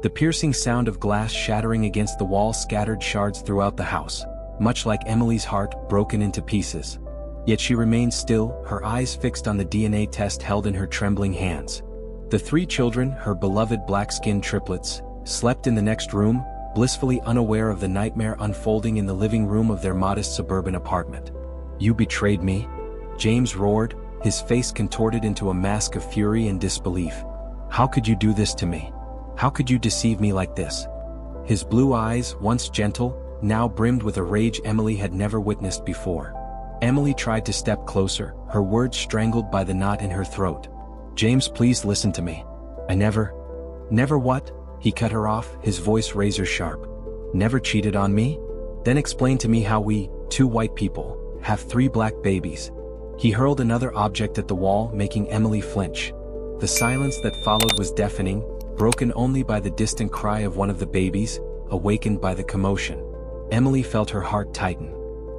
The piercing sound of glass shattering against the wall scattered shards throughout the house, much like Emily's heart broken into pieces. Yet she remained still, her eyes fixed on the DNA test held in her trembling hands. The three children, her beloved black-skinned triplets, slept in the next room, blissfully unaware of the nightmare unfolding in the living room of their modest suburban apartment. "You betrayed me?" James roared, his face contorted into a mask of fury and disbelief. "How could you do this to me? How could you deceive me like this?" His blue eyes, once gentle, now brimmed with a rage Emily had never witnessed before. Emily tried to step closer, her words strangled by the knot in her throat. "James, please listen to me. I never..." "Never what?" He cut her off, his voice razor sharp. "Never cheated on me? Then explain to me how we, two white people, have three black babies." He hurled another object at the wall, making Emily flinch. The silence that followed was deafening, broken only by the distant cry of one of the babies, awakened by the commotion. Emily felt her heart tighten.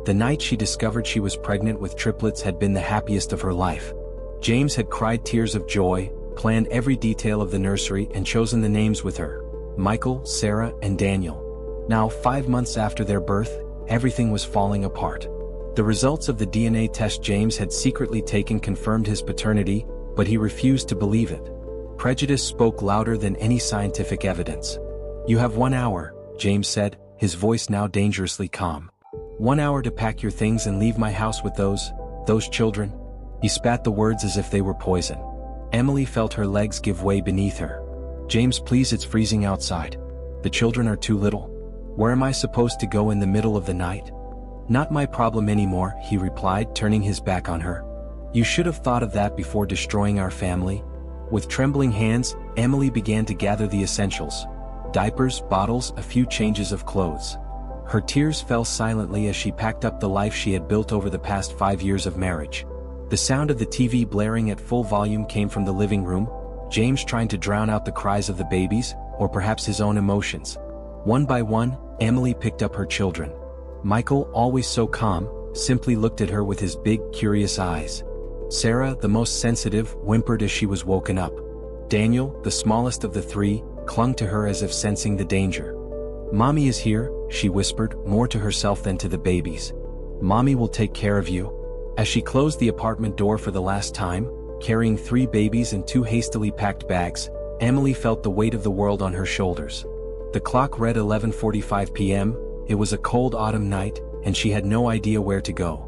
The night she discovered she was pregnant with triplets had been the happiest of her life. James had cried tears of joy, planned every detail of the nursery and chosen the names with her: Michael, Sarah, and Daniel. Now, 5 months after their birth, everything was falling apart. The results of the DNA test James had secretly taken confirmed his paternity, but he refused to believe it. Prejudice spoke louder than any scientific evidence. "You have 1 hour," James said, his voice now dangerously calm. "1 hour to pack your things and leave my house with those children." He spat the words as if they were poison. Emily felt her legs give way beneath her. "James, please, it's freezing outside. The children are too little. Where am I supposed to go in the middle of the night?" "Not my problem anymore," he replied, turning his back on her. "You should have thought of that before destroying our family." With trembling hands, Emily began to gather the essentials: diapers, bottles, a few changes of clothes. Her tears fell silently as she packed up the life she had built over the past 5 years of marriage. The sound of the TV blaring at full volume came from the living room, James trying to drown out the cries of the babies, or perhaps his own emotions. One by one, Emily picked up her children. Michael, always so calm, simply looked at her with his big, curious eyes. Sarah, the most sensitive, whimpered as she was woken up. Daniel, the smallest of the three, clung to her as if sensing the danger. "Mommy is here," she whispered, more to herself than to the babies. "Mommy will take care of you." As she closed the apartment door for the last time, carrying 3 babies and 2 hastily packed bags, Emily felt the weight of the world on her shoulders. The clock read 11:45 p.m., it was a cold autumn night, and she had no idea where to go.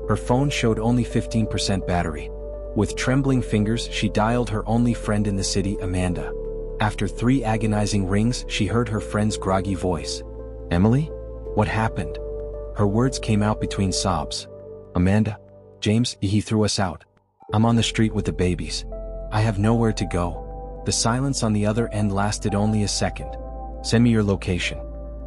Her phone showed only 15% battery. With trembling fingers, she dialed her only friend in the city, Amanda. After 3 agonizing rings, she heard her friend's groggy voice. "Emily? What happened?" Her words came out between sobs. "Amanda. James, he threw us out. I'm on the street with the babies. I have nowhere to go." The silence on the other end lasted only a second. "Send me your location.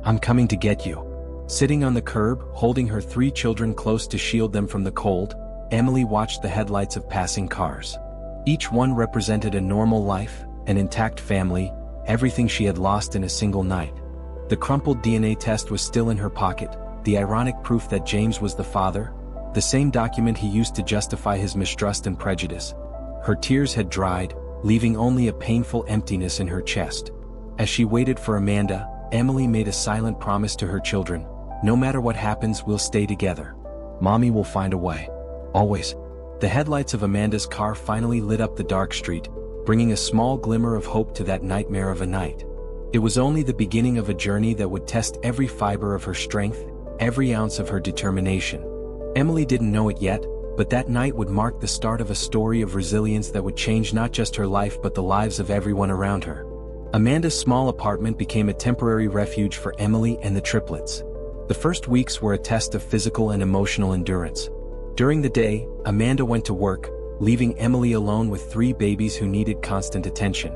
I'm coming to get you." Sitting on the curb, holding her 3 children close to shield them from the cold, Emily watched the headlights of passing cars. Each one represented a normal life, an intact family, everything she had lost in a single night. The crumpled DNA test was still in her pocket, the ironic proof that James was the father, the same document he used to justify his mistrust and prejudice. Her tears had dried, leaving only a painful emptiness in her chest. As she waited for Amanda, Emily made a silent promise to her children: "No matter what happens, we'll stay together. Mommy will find a way. Always." The headlights of Amanda's car finally lit up the dark street, bringing a small glimmer of hope to that nightmare of a night. It was only the beginning of a journey that would test every fiber of her strength, every ounce of her determination. Emily didn't know it yet, but that night would mark the start of a story of resilience that would change not just her life but the lives of everyone around her. Amanda's small apartment became a temporary refuge for Emily and the triplets. The first weeks were a test of physical and emotional endurance. During the day, Amanda went to work, leaving Emily alone with 3 babies who needed constant attention.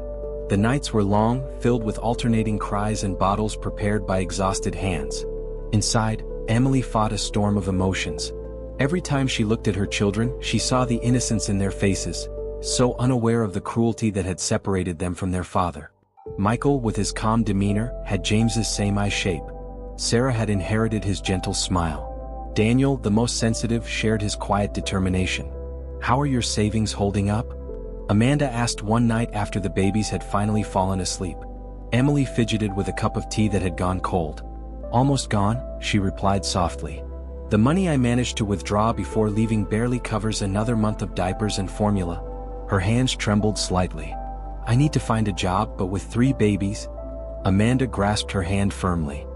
The nights were long, filled with alternating cries and bottles prepared by exhausted hands. Inside, Emily fought a storm of emotions. Every time she looked at her children, she saw the innocence in their faces, so unaware of the cruelty that had separated them from their father. Michael, with his calm demeanor, had James's same eye shape. Sarah had inherited his gentle smile. Daniel, the most sensitive, shared his quiet determination. "How are your savings holding up?" Amanda asked one night after the babies had finally fallen asleep. Emily fidgeted with a cup of tea that had gone cold. Almost gone, she replied softly. The money I managed to withdraw before leaving barely covers another month of diapers and formula. Her hands trembled slightly. I need to find a job, but with 3 babies. Amanda grasped her hand firmly.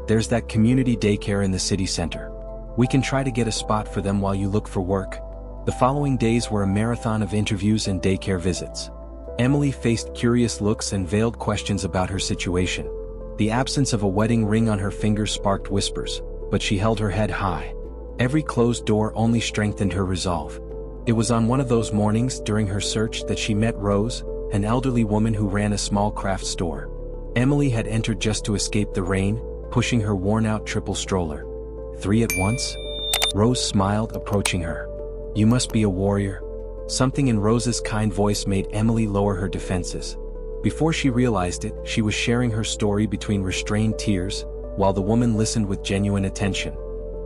There's that community daycare in the city center. We can try to get a spot for them while you look for work. The following days were a marathon of interviews and daycare visits. Emily faced curious looks and veiled questions about her situation. The absence of a wedding ring on her finger sparked whispers, but she held her head high. Every closed door only strengthened her resolve. It was on one of those mornings during her search that she met Rose, an elderly woman who ran a small craft store. Emily had entered just to escape the rain, pushing her worn-out triple stroller. 3 at once? Rose smiled, approaching her. You must be a warrior. Something in Rose's kind voice made Emily lower her defenses. Before she realized it, she was sharing her story between restrained tears, while the woman listened with genuine attention.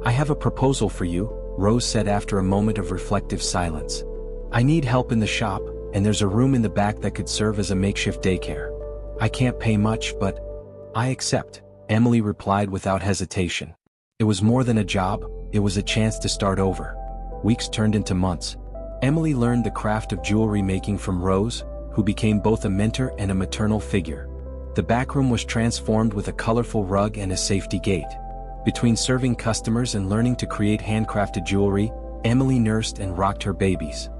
I have a proposal for you, Rose said after a moment of reflective silence. I need help in the shop, and there's a room in the back that could serve as a makeshift daycare. I can't pay much, but I accept, Emily replied without hesitation. It was more than a job, it was a chance to start over. Weeks turned into months. Emily learned the craft of jewelry making from Rose, who became both a mentor and a maternal figure. The backroom was transformed with a colorful rug and a safety gate. Between serving customers and learning to create handcrafted jewelry, Emily nursed and rocked her babies.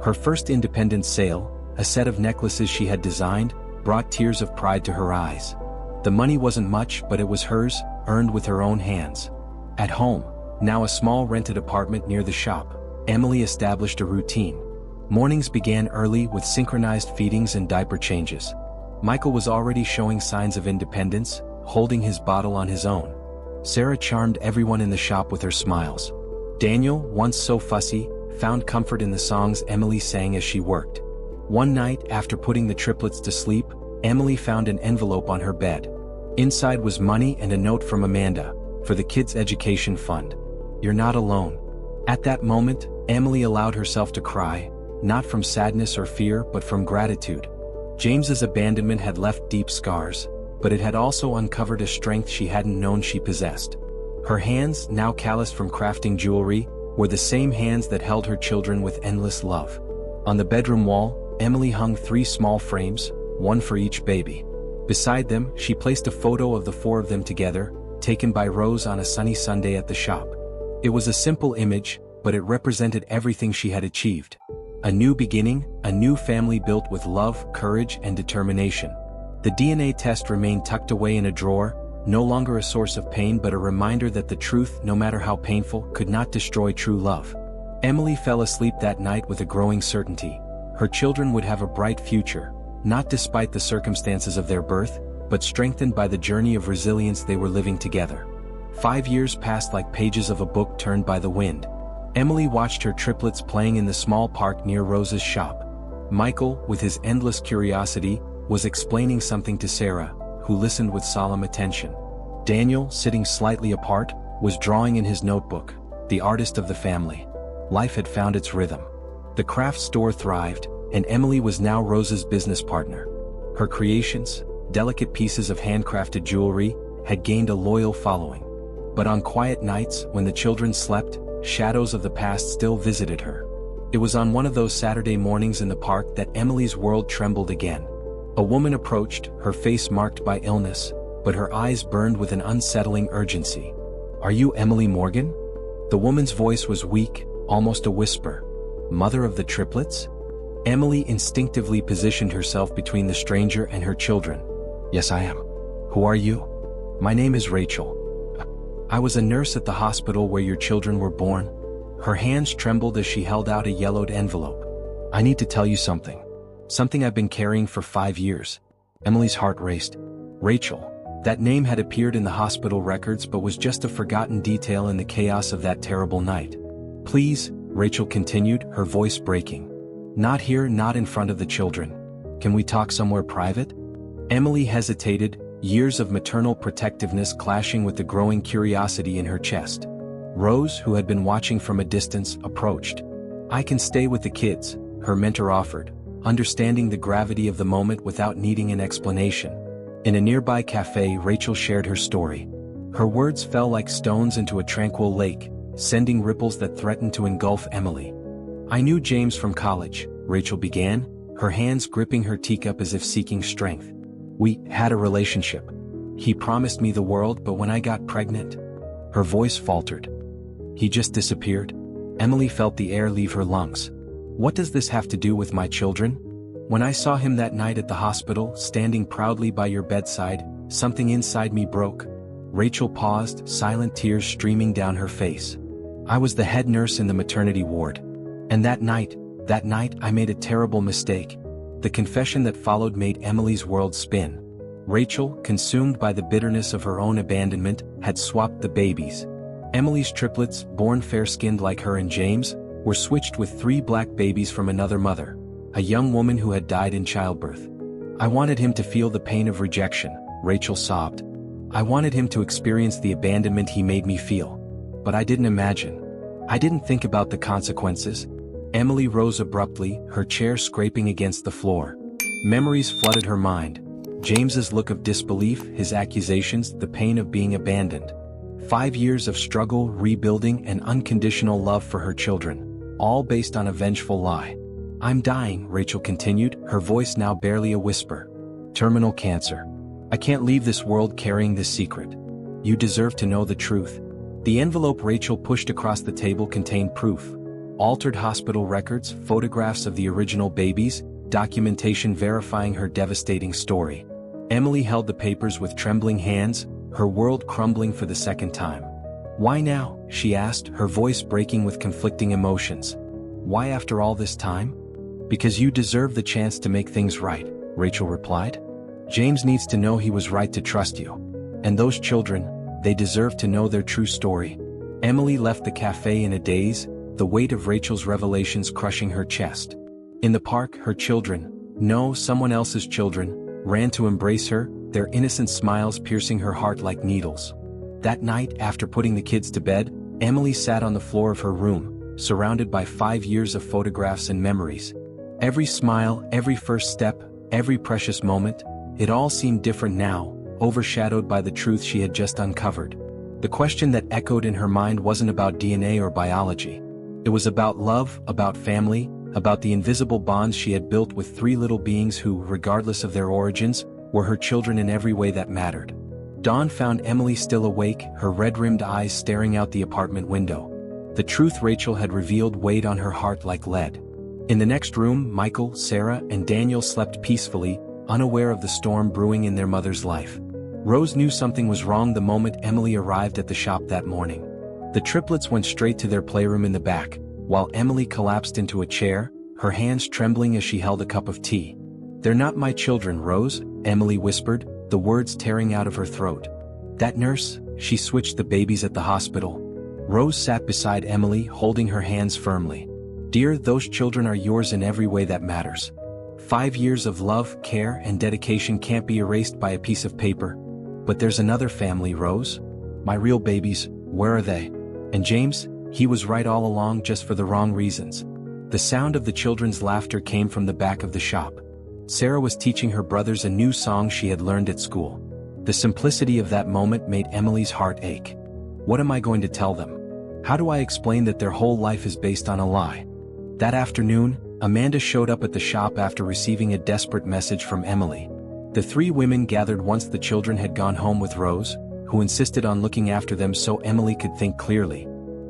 Her first independent sale, a set of necklaces she had designed, brought tears of pride to her eyes. The money wasn't much, but it was hers, earned with her own hands. At home, now a small rented apartment near the shop, Emily established a routine. Mornings began early with synchronized feedings and diaper changes. Michael was already showing signs of independence, holding his bottle on his own. Sarah charmed everyone in the shop with her smiles. Daniel, once so fussy, found comfort in the songs Emily sang as she worked. One night, after putting the triplets to sleep, Emily found an envelope on her bed. Inside was money and a note from Amanda, for the kids' education fund. You're not alone. At that moment, Emily allowed herself to cry, not from sadness or fear but from gratitude. James's abandonment had left deep scars, but it had also uncovered a strength she hadn't known she possessed. Her hands, now calloused from crafting jewelry, were the same hands that held her children with endless love. On the bedroom wall, Emily hung 3 small frames, one for each baby. Beside them, she placed a photo of the 4 of them together, taken by Rose on a sunny Sunday at the shop. It was a simple image, but it represented everything she had achieved. A new beginning, a new family built with love, courage, and determination. The DNA test remained tucked away in a drawer, no longer a source of pain but a reminder that the truth, no matter how painful, could not destroy true love. Emily fell asleep that night with a growing certainty. Her children would have a bright future, not despite the circumstances of their birth, but strengthened by the journey of resilience they were living together. 5 years passed like pages of a book turned by the wind. Emily watched her triplets playing in the small park near Rose's shop. Michael, with his endless curiosity, was explaining something to Sarah, who listened with solemn attention. Daniel, sitting slightly apart, was drawing in his notebook, the artist of the family. Life had found its rhythm. The craft store thrived, and Emily was now Rose's business partner. Her creations, delicate pieces of handcrafted jewelry, had gained a loyal following. But on quiet nights, when the children slept, shadows of the past still visited her. It was on one of those Saturday mornings in the park that Emily's world trembled again. A woman approached, her face marked by illness, but her eyes burned with an unsettling urgency. Are you Emily Morgan? The woman's voice was weak, almost a whisper. Mother of the triplets? Emily instinctively positioned herself between the stranger and her children. Yes, I am. Who are you? My name is Rachel. I was a nurse at the hospital where your children were born. Her hands trembled as she held out a yellowed envelope. I need to tell you something. Something I've been carrying for 5 years. Emily's heart raced. Rachel. That name had appeared in the hospital records but was just a forgotten detail in the chaos of that terrible night. Please, Rachel continued, her voice breaking. Not here, not in front of the children. Can we talk somewhere private? Emily hesitated, years of maternal protectiveness clashing with the growing curiosity in her chest. Rose, who had been watching from a distance, approached. I can stay with the kids, her mentor offered, understanding the gravity of the moment without needing an explanation. In a nearby cafe, Rachel shared her story. Her words fell like stones into a tranquil lake, sending ripples that threatened to engulf Emily. "I knew James from college," Rachel began, her hands gripping her teacup as if seeking strength. "We had a relationship. He promised me the world, but when I got pregnant..." Her voice faltered. "He just disappeared." Emily felt the air leave her lungs. "What does this have to do with my children? When I saw him that night at the hospital, standing proudly by your bedside, something inside me broke." Rachel paused, silent tears streaming down her face. "I was the head nurse in the maternity ward. And that night I made a terrible mistake." The confession that followed made Emily's world spin. Rachel, consumed by the bitterness of her own abandonment, had swapped the babies. Emily's triplets, born fair-skinned like her and James, were switched with 3 black babies from another mother, a young woman who had died in childbirth. "I wanted him to feel the pain of rejection," Rachel sobbed. "I wanted him to experience the abandonment he made me feel. But I didn't imagine. I didn't think about the consequences." Emily rose abruptly, her chair scraping against the floor. Memories flooded her mind. James's look of disbelief, his accusations, the pain of being abandoned. 5 years of struggle, rebuilding, and unconditional love for her children, all based on a vengeful lie. "I'm dying," Rachel continued, her voice now barely a whisper. "Terminal cancer. I can't leave this world carrying this secret. You deserve to know the truth." The envelope Rachel pushed across the table contained proof. Altered hospital records, photographs of the original babies, documentation verifying her devastating story. Emily held the papers with trembling hands, her world crumbling for the second time. "Why now?" she asked, her voice breaking with conflicting emotions. "Why after all this time?" "Because you deserve the chance to make things right," Rachel replied. "James needs to know he was right to trust you. And those children, they deserve to know their true story." Emily left the cafe in a daze, the weight of Rachel's revelations crushing her chest. In the park, her children, no, someone else's children, ran to embrace her, their innocent smiles piercing her heart like needles. That night, after putting the kids to bed, Emily sat on the floor of her room, surrounded by 5 years of photographs and memories. Every smile, every first step, every precious moment, it all seemed different now, overshadowed by the truth she had just uncovered. The question that echoed in her mind wasn't about DNA or biology. It was about love, about family, about the invisible bonds she had built with 3 little beings who, regardless of their origins, were her children in every way that mattered. Dawn found Emily still awake, her red-rimmed eyes staring out the apartment window. The truth Rachel had revealed weighed on her heart like lead. In the next room, Michael, Sarah, and Daniel slept peacefully, unaware of the storm brewing in their mother's life. Rose knew something was wrong the moment Emily arrived at the shop that morning. The triplets went straight to their playroom in the back, while Emily collapsed into a chair, her hands trembling as she held a cup of tea. "They're not my children, Rose," Emily whispered, the words tearing out of her throat. "That nurse, she switched the babies at the hospital." Rose sat beside Emily, holding her hands firmly. "Dear, those children are yours in every way that matters. 5 years of love, care, and dedication can't be erased by a piece of paper. But there's another family, Rose. My real babies, where are they? And James, he was right all along, just for the wrong reasons." The sound of the children's laughter came from the back of the shop. Sarah was teaching her brothers a new song she had learned at school. The simplicity of that moment made Emily's heart ache. What am I going to tell them? How do I explain that their whole life is based on a lie? That afternoon, Amanda showed up at the shop after receiving a desperate message from Emily. The 3 women gathered once the children had gone home with Rose, who insisted on looking after them so Emily could think clearly.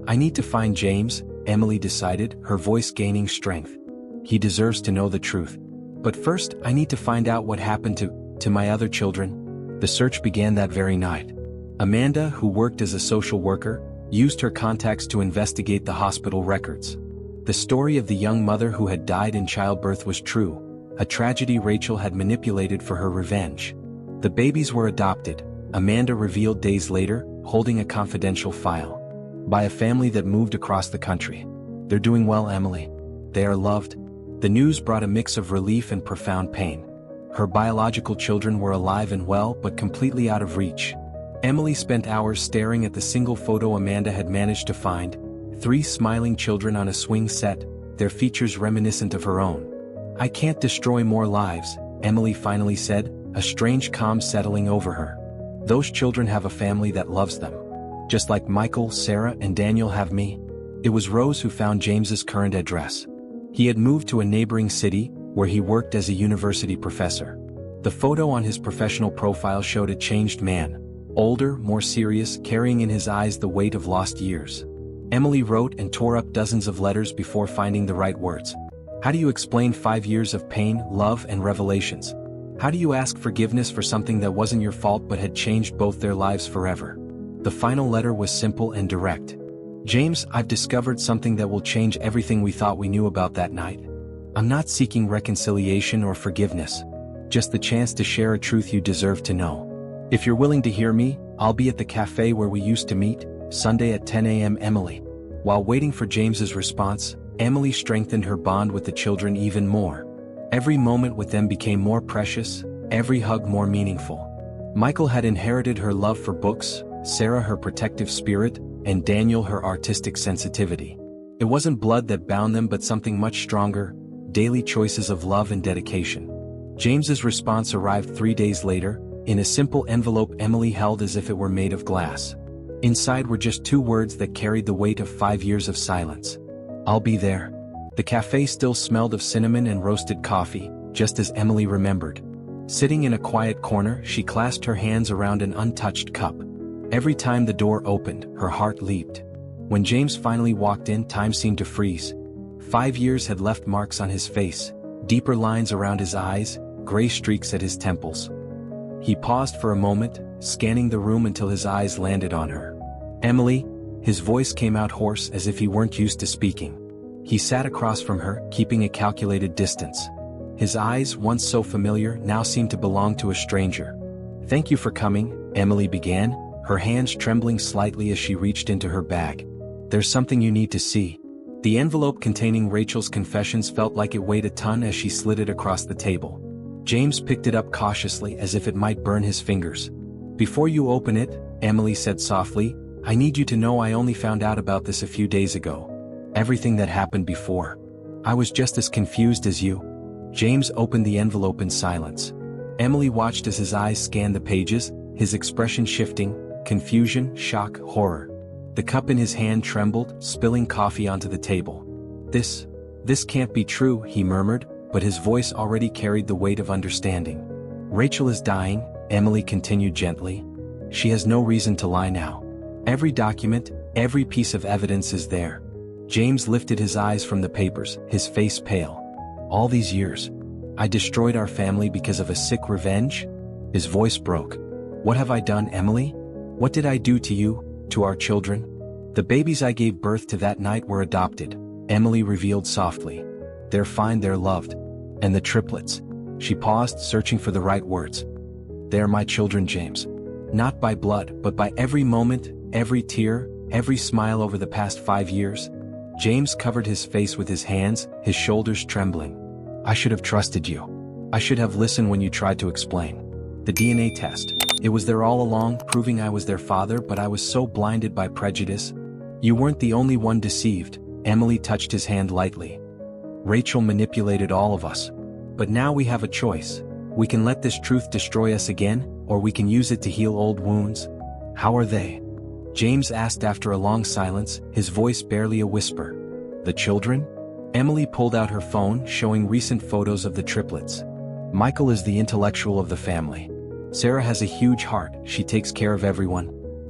"I need to find James," Emily decided, her voice gaining strength. "He deserves to know the truth. But first, I need to find out what happened to my other children." The search began that very night. Amanda, who worked as a social worker, used her contacts to investigate the hospital records. The story of the young mother who had died in childbirth was true, a tragedy Rachel had manipulated for her revenge. The babies were adopted, Amanda revealed days later, holding a confidential file. By a family that moved across the country. "They're doing well, Emily. They are loved." The news brought a mix of relief and profound pain. Her biological children were alive and well, but completely out of reach. Emily spent hours staring at the single photo Amanda had managed to find, 3 smiling children on a swing set, their features reminiscent of her own. "I can't destroy more lives," Emily finally said, a strange calm settling over her. Those children have a family that loves them. Just like Michael, Sarah, and Daniel have me. It was Rose who found James's current address. He had moved to a neighboring city, where he worked as a university professor. The photo on his professional profile showed a changed man. Older, more serious, carrying in his eyes the weight of lost years. Emily wrote and tore up dozens of letters before finding the right words. How do you explain 5 years of pain, love, and revelations? How do you ask forgiveness for something that wasn't your fault but had changed both their lives forever? The final letter was simple and direct. James, I've discovered something that will change everything we thought we knew about that night. I'm not seeking reconciliation or forgiveness. Just the chance to share a truth you deserve to know. If you're willing to hear me, I'll be at the cafe where we used to meet, Sunday at 10 a.m. Emily. While waiting for James's response, Emily strengthened her bond with the children even more. Every moment with them became more precious, every hug more meaningful. Michael had inherited her love for books, Sarah her protective spirit, and Daniel her artistic sensitivity. It wasn't blood that bound them but something much stronger, daily choices of love and dedication. James's response arrived 3 days later, in a simple envelope Emily held as if it were made of glass. Inside were just 2 words that carried the weight of 5 years of silence. I'll be there. The cafe still smelled of cinnamon and roasted coffee, just as Emily remembered. Sitting in a quiet corner, she clasped her hands around an untouched cup. Every time the door opened, her heart leaped. When James finally walked in, time seemed to freeze. 5 years had left marks on his face, deeper lines around his eyes, gray streaks at his temples. He paused for a moment, scanning the room until his eyes landed on her. Emily, his voice came out hoarse as if he weren't used to speaking. He sat across from her, keeping a calculated distance. His eyes, once so familiar, now seemed to belong to a stranger. Thank you for coming, Emily began, her hands trembling slightly as she reached into her bag. There's something you need to see. The envelope containing Rachel's confessions felt like it weighed a ton as she slid it across the table. James picked it up cautiously as if it might burn his fingers. Before you open it, Emily said softly, I need you to know I only found out about this a few days ago. Everything that happened before. I was just as confused as you. James opened the envelope in silence. Emily watched as his eyes scanned the pages, his expression shifting, confusion, shock, horror. The cup in his hand trembled, spilling coffee onto the table. This can't be true, he murmured, but his voice already carried the weight of understanding. Rachel is dying, Emily continued gently. She has no reason to lie now. Every document, every piece of evidence is there. James lifted his eyes from the papers, his face pale. All these years, I destroyed our family because of a sick revenge? His voice broke. What have I done, Emily? What did I do to you, to our children? The babies I gave birth to that night were adopted, Emily revealed softly. They're fine, they're loved. And the triplets. She paused, searching for the right words. They are my children, James. Not by blood, but by every moment, every tear, every smile over the past 5 years. James covered his face with his hands, his shoulders trembling. I should have trusted you. I should have listened when you tried to explain. The DNA test. It was there all along, proving I was their father, but I was so blinded by prejudice. You weren't the only one deceived. Emily touched his hand lightly. Rachel manipulated all of us. But now we have a choice. We can let this truth destroy us again, or we can use it to heal old wounds. How are they? James asked after a long silence, his voice barely a whisper. The children? Emily pulled out her phone, showing recent photos of the triplets. Michael is the intellectual of the family. Sarah has a huge heart, she takes care of everyone.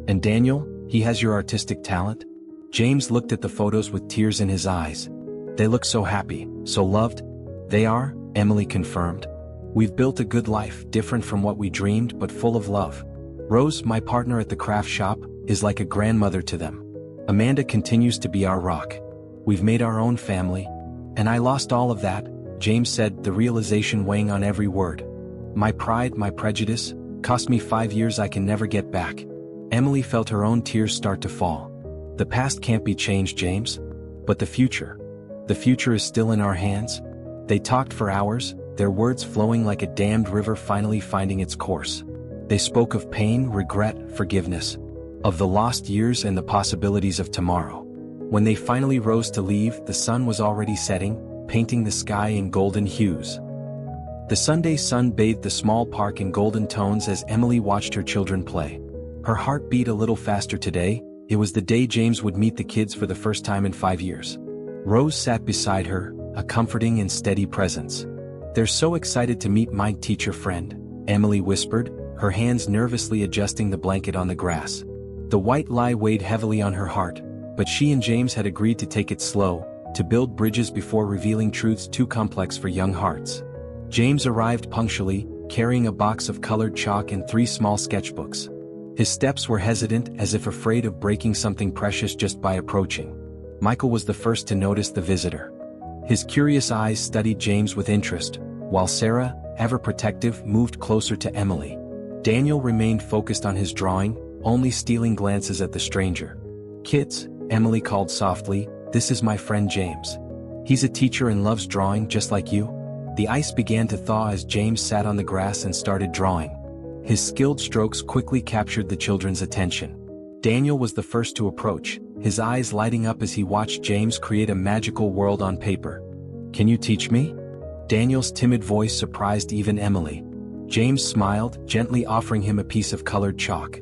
And Daniel, he has your artistic talent? James looked at the photos with tears in his eyes. They look so happy, so loved. They are, Emily confirmed. We've built a good life, different from what we dreamed but full of love. Rose, my partner at the craft shop, is like a grandmother to them. Amanda continues to be our rock. We've made our own family. And I lost all of that, James said, the realization weighing on every word. My pride, my prejudice, cost me 5 years I can never get back. Emily felt her own tears start to fall. The past can't be changed, James. But the future is still in our hands. They talked for hours, their words flowing like a dammed river finally finding its course. They spoke of pain, regret, forgiveness. Of the lost years and the possibilities of tomorrow. When they finally rose to leave, the sun was already setting, painting the sky in golden hues. The Sunday sun bathed the small park in golden tones as Emily watched her children play. Her heart beat a little faster today. It was the day James would meet the kids for the first time in 5 years. Rose sat beside her, a comforting and steady presence. "They're so excited to meet my teacher friend," Emily whispered, her hands nervously adjusting the blanket on the grass. The white lie weighed heavily on her heart, but she and James had agreed to take it slow, to build bridges before revealing truths too complex for young hearts. James arrived punctually, carrying a box of colored chalk and 3 small sketchbooks. His steps were hesitant, as if afraid of breaking something precious just by approaching. Michael was the first to notice the visitor. His curious eyes studied James with interest, while Sarah, ever protective, moved closer to Emily. Daniel remained focused on his drawing, only stealing glances at the stranger. "Kids," Emily called softly, "this is my friend James. He's a teacher and loves drawing just like you." The ice began to thaw as James sat on the grass and started drawing. His skilled strokes quickly captured the children's attention. Daniel was the first to approach, his eyes lighting up as he watched James create a magical world on paper. "Can you teach me?" Daniel's timid voice surprised even Emily. James smiled, gently offering him a piece of colored chalk.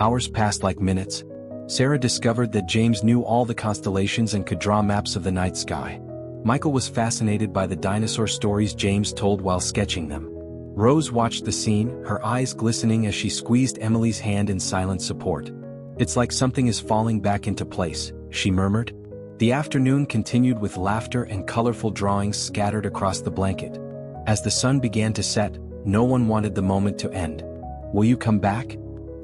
Hours passed like minutes. Sarah discovered that James knew all the constellations and could draw maps of the night sky. Michael was fascinated by the dinosaur stories James told while sketching them. Rose watched the scene, her eyes glistening as she squeezed Emily's hand in silent support. "It's like something is falling back into place," she murmured. The afternoon continued with laughter and colorful drawings scattered across the blanket. As the sun began to set, no one wanted the moment to end. "Will you come back?"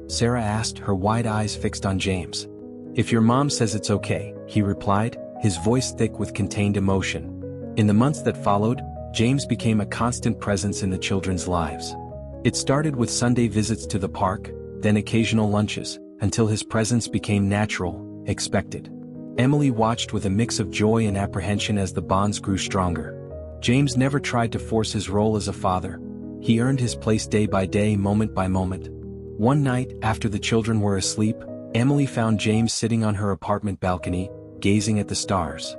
Sarah asked, her wide eyes fixed on James. "If your mom says it's okay," he replied, his voice thick with contained emotion. In the months that followed, James became a constant presence in the children's lives. It started with Sunday visits to the park, then occasional lunches, until his presence became natural, expected. Emily watched with a mix of joy and apprehension as the bonds grew stronger. James never tried to force his role as a father. He earned his place day by day, moment by moment. One night, after the children were asleep, Emily found James sitting on her apartment balcony, gazing at the stars.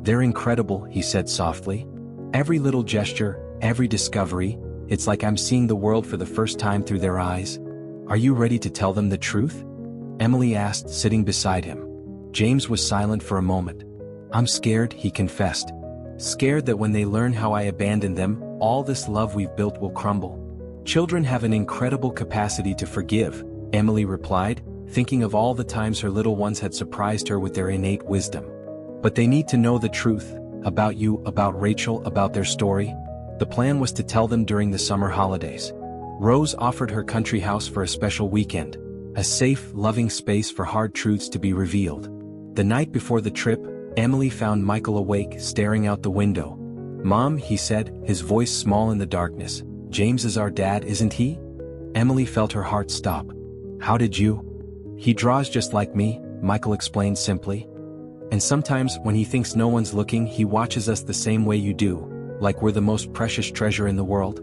"They're incredible," he said softly. "Every little gesture, every discovery, it's like I'm seeing the world for the first time through their eyes. Are you ready to tell them the truth?" Emily asked, sitting beside him. James was silent for a moment. "I'm scared," he confessed. "Scared that when they learn how I abandoned them, all this love we've built will crumble." "Children have an incredible capacity to forgive," Emily replied, thinking of all the times her little ones had surprised her with their innate wisdom. "But they need to know the truth, about you, about Rachel, about their story." The plan was to tell them during the summer holidays. Rose offered her country house for a special weekend, a safe, loving space for hard truths to be revealed. The night before the trip, Emily found Michael awake, staring out the window. "Mom," he said, his voice small in the darkness, "James is our dad, isn't he?" Emily felt her heart stop. "How did you?" "He draws just like me," Michael explained simply. "And sometimes, when he thinks no one's looking, he watches us the same way you do, like we're the most precious treasure in the world."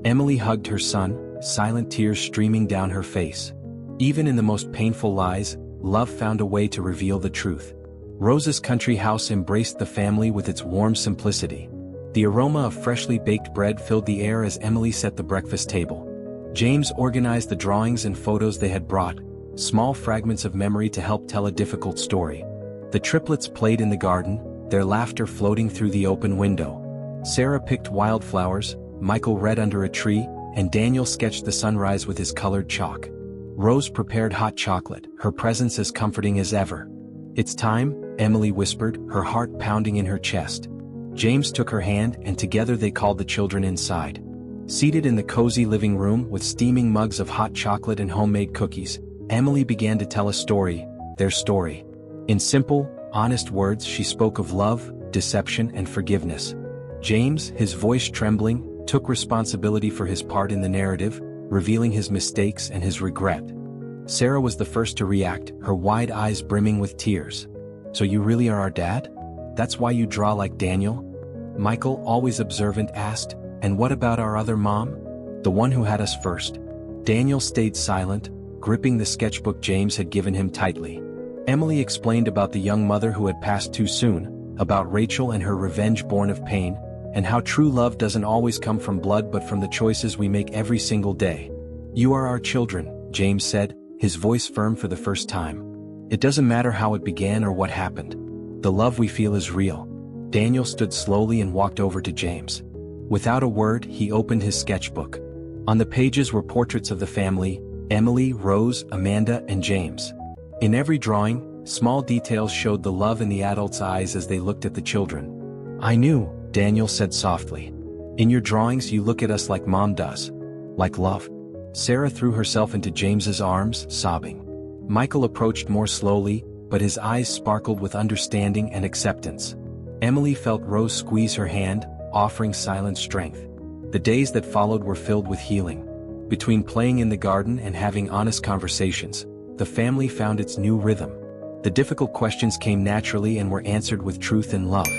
Emily hugged her son, silent tears streaming down her face. Even in the most painful lies, love found a way to reveal the truth. Rose's country house embraced the family with its warm simplicity. The aroma of freshly baked bread filled the air as Emily set the breakfast table. James organized the drawings and photos they had brought, small fragments of memory to help tell a difficult story. The triplets played in the garden, their laughter floating through the open window. Sarah picked wildflowers, Michael read under a tree, and Daniel sketched the sunrise with his colored chalk. Rose prepared hot chocolate, her presence as comforting as ever. "It's time," Emily whispered, her heart pounding in her chest. James took her hand, and together they called the children inside. Seated in the cozy living room with steaming mugs of hot chocolate and homemade cookies, Emily began to tell a story, their story. In simple, honest words, she spoke of love, deception, and forgiveness. James, his voice trembling, took responsibility for his part in the narrative, revealing his mistakes and his regret. Sarah was the first to react, her wide eyes brimming with tears. "So you really are our dad? That's why you draw like Daniel?" Michael, always observant, asked, "And what about our other mom? The one who had us first?" Daniel stayed silent, gripping the sketchbook James had given him tightly. Emily explained about the young mother who had passed too soon, about Rachel and her revenge born of pain, and how true love doesn't always come from blood but from the choices we make every single day. "You are our children," James said, his voice firm for the first time. "It doesn't matter how it began or what happened. The love we feel is real." Daniel stood slowly and walked over to James. Without a word, he opened his sketchbook. On the pages were portraits of the family: Emily, Rose, Amanda, and James. In every drawing, small details showed the love in the adults' eyes as they looked at the children. "I knew," Daniel said softly. "In your drawings you look at us like Mom does. Like love." Sarah threw herself into James's arms, sobbing. Michael approached more slowly, but his eyes sparkled with understanding and acceptance. Emily felt Rose squeeze her hand, offering silent strength. The days that followed were filled with healing. Between playing in the garden and having honest conversations, the family found its new rhythm. The difficult questions came naturally and were answered with truth and love.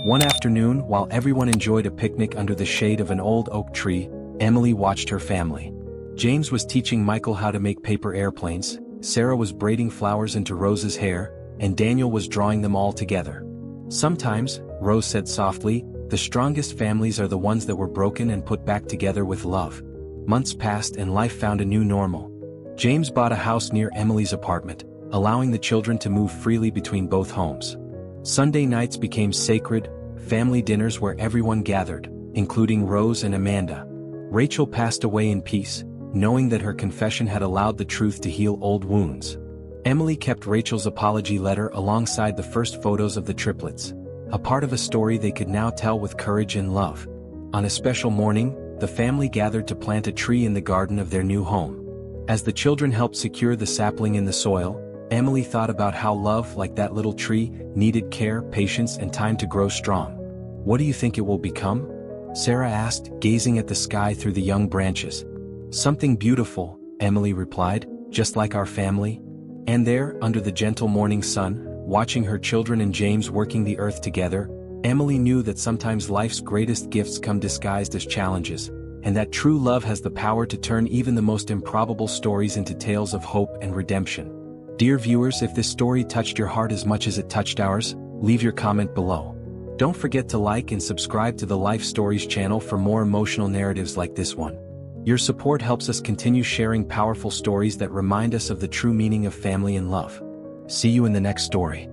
One afternoon, while everyone enjoyed a picnic under the shade of an old oak tree, Emily watched her family. James was teaching Michael how to make paper airplanes, Sarah was braiding flowers into Rose's hair, and Daniel was drawing them all together. "Sometimes," Rose said softly, "the strongest families are the ones that were broken and put back together with love." Months passed and life found a new normal. James bought a house near Emily's apartment, allowing the children to move freely between both homes. Sunday nights became sacred, family dinners where everyone gathered, including Rose and Amanda. Rachel passed away in peace, knowing that her confession had allowed the truth to heal old wounds. Emily kept Rachel's apology letter alongside the first photos of the triplets, a part of a story they could now tell with courage and love. On a special morning, the family gathered to plant a tree in the garden of their new home. As the children helped secure the sapling in the soil, Emily thought about how love, like that little tree, needed care, patience, and time to grow strong. "What do you think it will become?" Sarah asked, gazing at the sky through the young branches. "Something beautiful," Emily replied, "just like our family." And there, under the gentle morning sun, watching her children and James working the earth together, Emily knew that sometimes life's greatest gifts come disguised as challenges, and that true love has the power to turn even the most improbable stories into tales of hope and redemption. Dear viewers, if this story touched your heart as much as it touched ours, leave your comment below. Don't forget to like and subscribe to the Life Stories channel for more emotional narratives like this one. Your support helps us continue sharing powerful stories that remind us of the true meaning of family and love. See you in the next story.